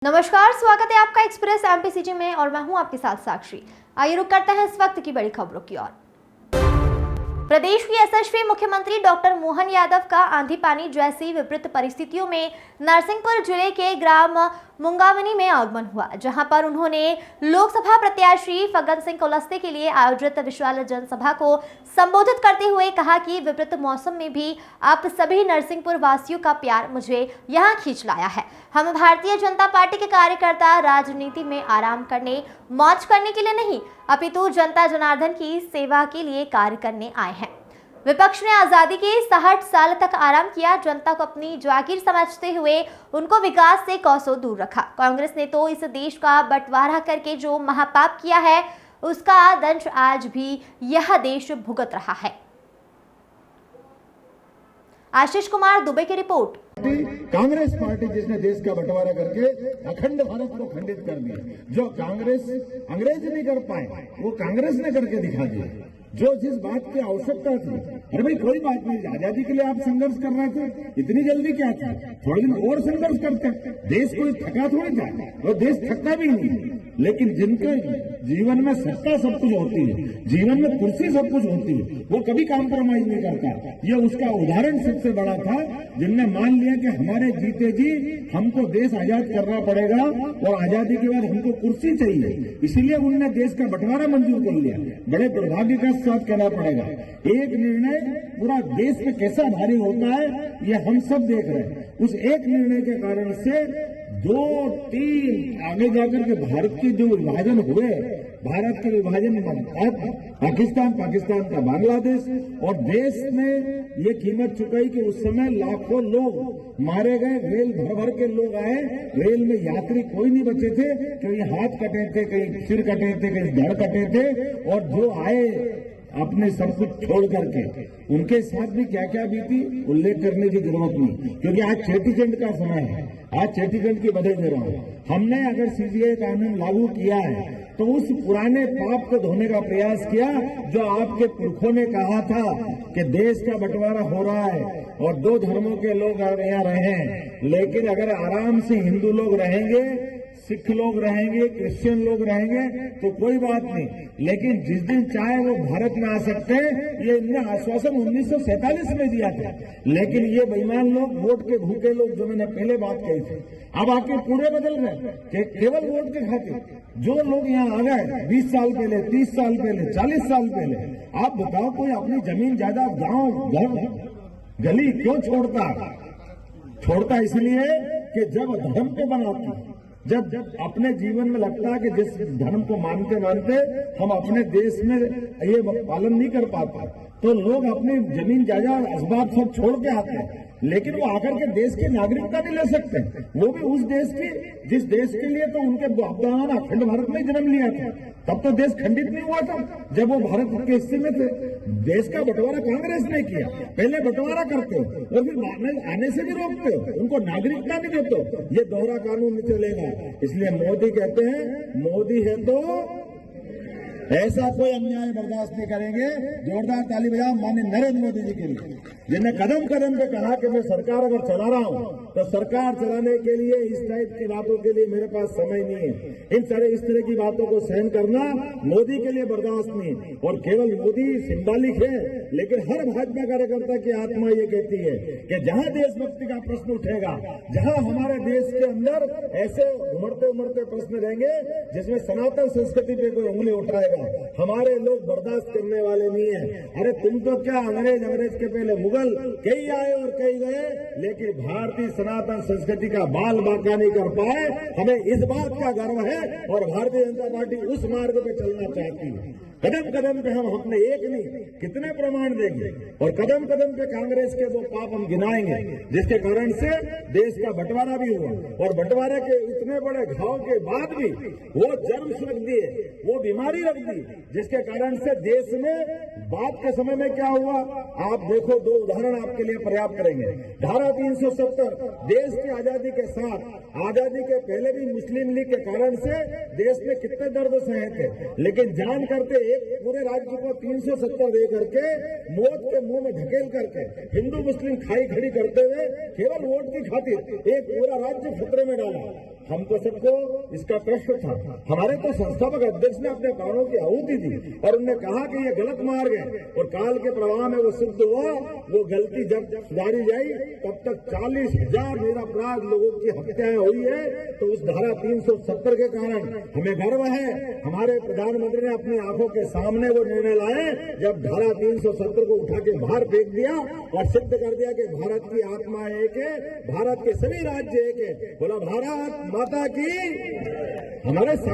नमस्कार, स्वागत है आपका एक्सप्रेस एमपीसीजी में और मैं हूं आपके साथ साक्षी। आइए रुक करते हैं इस वक्त की बड़ी खबरों की ओर। प्रदेश के यशस्वी मुख्यमंत्री डॉक्टर मोहन यादव का आंधी पानी जैसी विपरीत परिस्थितियों में नरसिंहपुर जिले के ग्राम मुंगावनी में आगमन हुआ, जहां पर उन्होंने लोकसभा प्रत्याशी फग्गन सिंह कुलस्ते के लिए आयोजित विशाल जनसभा को संबोधित करते हुए कहा कि विपरीत मौसम में भी आप सभी नरसिंहपुर वासियों का प्यार मुझे यहां खींच लाया है। हम भारतीय जनता पार्टी के कार्यकर्ता राजनीति में आराम करने, मौज करने के लिए नहीं, अपितु जनता जनार्दन की सेवा के लिए कार्य करने आए हैं। विपक्ष ने आजादी के 60 साल तक आराम किया, जनता को अपनी जागीर समझते हुए उनको विकास से कोसों दूर रखा। कांग्रेस ने तो इस देश का बंटवारा करके जो महापाप किया है, उसका दंश आज भी यह देश भुगत रहा है। आशीष कुमार दुबे की रिपोर्ट। कांग्रेस पार्टी जिसने देश का बंटवारा करके अखंड भारत को खंडित कर दिया, जो कांग्रेस अंग्रेज नहीं कर पाए वो कांग्रेस ने करके दिखा दिया। जो जिस बात की आवश्यकता थी, अरे भाई कोई बात नहीं, आजादी के लिए आप संघर्ष कर रहे थे, इतनी जल्दी क्या था, थोड़े दिन और संघर्ष करते, देश कोई थका थोड़ी था, वो देश थकता भी नहीं। लेकिन जिनके जीवन में सत्ता सब कुछ होती है, जीवन में कुर्सी सब कुछ होती है, वो कभी कॉम्प्रोमाइज नहीं करता। ये उसका उदाहरण सबसे बड़ा था, जिनने मान लिया कि हमारे जीते जी हमको देश आजाद करना पड़ेगा और आजादी के बाद हमको कुर्सी चाहिए, इसीलिए उन्होंने देश का बंटवारा मंजूर कर लिया। बड़े दुर्भाग्य का साथ कहना पड़ेगा, एक निर्णय पूरा देश पे कैसा भारी होता है ये हम सब देख रहे हैं। उस एक निर्णय के कारण से 2-3 आगे जाकर के भारत के जो विभाजन हुए, भारत के विभाजन पाकिस्तान का बांग्लादेश, और देश ने ये कीमत चुकाई कि उस समय लाखों लोग मारे गए, रेल भर भर के लोग आए, रेल में यात्री कोई नहीं बचे थे, कहीं हाथ कटे थे, कहीं सिर कटे थे, कहीं धड़ कटे थे, और जो आए अपने सब कुछ छोड़ करके, उनके साथ भी क्या क्या बीती उल्लेख करने की जरूरत नहीं, क्योंकि आज चेटीचंड का समय है, आज चेटीचंड की बधाई दे रहा हूं। हमने अगर सीसीए कानून लागू किया है तो उस पुराने पाप को धोने का प्रयास किया, जो आपके पुरखों ने कहा था कि देश का बंटवारा हो रहा है और 2 धर्मों के लोग यहाँ रहे, लेकिन अगर आराम से हिंदू लोग रहेंगे, सिख लोग रहेंगे, क्रिश्चियन लोग रहेंगे तो कोई बात नहीं, लेकिन जिस दिन चाहे वो भारत में आ सकते हैं, ये इनने आश्वासन 1947 में दिया था। लेकिन ये बेईमान लोग, वोट के भूखे लोग, जो मैंने पहले बात कही थी, अब आके पूरे बदल रहे कि केवल वोट के खातिर जो लोग यहाँ आ गए 20 साल पहले, 30 साल पहले, 40 साल पहले, आप बताओ कोई अपनी जमीन जायदाद, गांव, घर, गली क्यों छोड़ता इसलिए कि जब धर्म को बनाते, जब अपने जीवन में लगता है कि जिस धर्म को मानते हम अपने देश में ये पालन नहीं कर पाते, तो लोग अपनी जमीन जायदाद असबाब सब छोड़ के आते हैं, लेकिन वो आकर के देश की नागरिकता नहीं ले सकते, वो भी उस देश की जिस देश के लिए तो उनके बाप-दादा ने अखंड भारत में जन्म लिया था। तब तो देश खंडित नहीं हुआ था जब वो भारत के हिस्से में थे। देश का बंटवारा कांग्रेस ने किया, पहले बंटवारा करते हो और फिर आने से भी रोकते हो, उनको नागरिकता नहीं देते हो, ये दोहरा कानून नहीं चलेगा। इसलिए मोदी कहते हैं, मोदी है तो ऐसा कोई अन्याय बर्दाश्त नहीं करेंगे। जोरदार ताली बजाओ माननीय नरेंद्र मोदी जी के लिए, जिन्हें कदम कदम पे कहा कि मैं सरकार अगर चला रहा हूं तो सरकार चलाने के लिए इस टाइप की बातों के लिए मेरे पास समय नहीं है, इस तरह की बातों को सहन करना मोदी के लिए बर्दाश्त नहीं। और केवल मोदी सिंबॉलिक है, लेकिन हर भाजपा कार्यकर्ता की आत्मा ये कहती है कि जहां देशभक्ति का प्रश्न उठेगा, जहां हमारे देश के अंदर ऐसे उमड़ते प्रश्न रहेंगे जिसमें सनातन संस्कृति पे कोई उंगली उठाएगा, हमारे लोग बर्दाश्त करने वाले नहीं है। अरे तुम तो क्या, अंग्रेज के पहले मुगल कई आए और कई गए, लेकिन भारतीय सनातन संस्कृति का बाल बांका नहीं कर पाए। हमें इस बात का गर्व है और भारतीय जनता पार्टी उस मार्ग पे चलना चाहती है। कदम कदम पे हम अपने एक नहीं कितने प्रमाण देंगे, और कदम कदम पे कांग्रेस के वो पाप हम गिनाएंगे जिसके कारण से देश का बंटवारा भी हुआ, और बंटवारे के इतने बड़े घाव के बाद भी वो जर्म्स रख दिए, वो बीमारी रख दी, जिसके कारण से देश में बाद के समय में क्या हुआ आप देखो। 2 उदाहरण आपके लिए पर्याप्त करेंगे। धारा 370, देश की आजादी के साथ, आजादी के पहले भी मुस्लिम लीग के कारण से देश में कितने दर्द सहे थे, लेकिन जान करते एक पूरे राज्य को 370 दे करके मौत के मुंह में ढकेल करके हिंदू मुस्लिम खाई खड़ी करते हुए केवल वोट की खातिर एक पूरा राज्य खतरे में डाला। हमको सबको इसका कष्ट था। हमारे तो संस्थापक अध्यक्ष ने अपने प्राणों की आहुति दी और उन्होंने कहा कि ये गलत मार्ग है और काल के प्रवाह में वो सिद्ध हुआ। वो गलती जब सुधारी जाई तब तक 40,000 निरपराध लोगों की हत्याएं हुई है। तो उस धारा 370 के कारण हमें गर्व है। हमारे प्रधानमंत्री ने अपनी आंखों के सामने वो निर्णय लाए जब धारा 370 को उठा के बाहर फेंक दिया और सिद्ध कर दिया कि भारत की आत्मा एक है, भारत के सभी राज्य एक है। बोला भारत माता की। हमारे